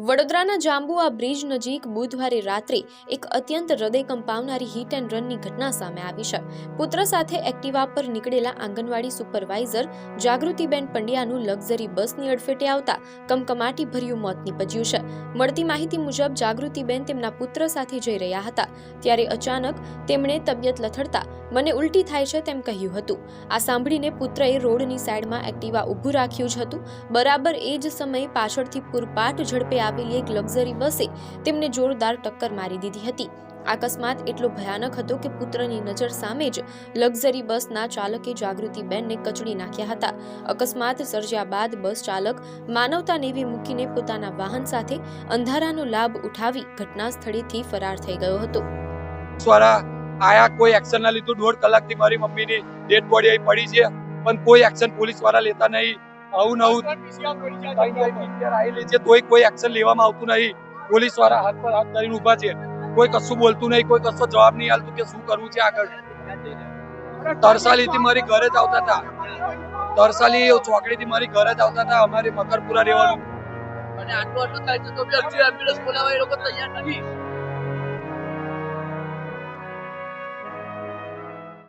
વડોદરાના જાંબુઆ બ્રિજ નજીક બુધવારે રાત્રે એક અત્યંત હૃદય કંપાવનારી હિટ એન્ડ રનની ઘટના સામે આવી છે। પુત્ર સાથે એક્ટિવા પર નીકળેલા આંગણવાડી સુપરવાઇઝર જાગૃતિબેન પંડ્યાનું લક્ઝરી બસની અડફેટે આવતા કમકમાટી ભર્યું મોત નીપજ્યું છે। મળતી માહિતી મુજબ જાગૃતિબેન તેમના પુત્ર સાથે જઈ રહ્યા હતા ત્યારે અચાનક તેમણે તબિયત લથડતા મને ઉલટી થાય છે તેમ કહ્યું હતું। આ સાંભળીને પુત્રએ રોડની સાઈડમાં એક્ટિવા ઊભું રાખ્યું જ હતું। બરાબર એ જ સમયે પાછળથી પૂરપાટ ઝડપે આવેલી એક લક્ઝરી બસે તેમને જોરદાર ટક્કર મારી દીધી હતી। અકસ્માત એટલો ભયાનક હતો કે પુત્રની નજર સામે જ લક્ઝરી બસના ચાલકે જાગૃતિબેનને કચડી નાખ્યા હતા। અકસ્માત સર્જ્યા બાદ બસ ચાલક માનવતા નેવી મૂકીને પોતાના વાહન સાથે અંધારાનો લાભ ઉઠાવી ઘટના સ્થળેથી ફરાર થઈ ગયો હતો। આયા કોઈ એક્શન ના લીધું। 1.5 કલાકથી મારી મમ્મીની ડેડ બોડી અહીં પડી છે પણ કોઈ એક્શન પોલીસ વાળા લેતા નહીં। આવું આવેલી છે તોય કોઈ એક્શન લેવામાં આવતું નહીં। પોલીસ વાળા હાથ પર હાથ ધરીને ઊભા છે, કોઈ કશું બોલતું નહીં, કોઈ કશો જવાબ નહીં આલતું કે શું કરવું છે આગળ। તરસાલીથી મારી ઘરે જ આવતા હતા, તરસાલી ચોકડીથી મારી ઘરે જ આવતા હતા। અમારે મકરપુરા રહેવાનું અને આટલું થાય તો બી હજી એમ્બ્યુલન્સ બોલાવવા એ લોકો તૈયાર નથી।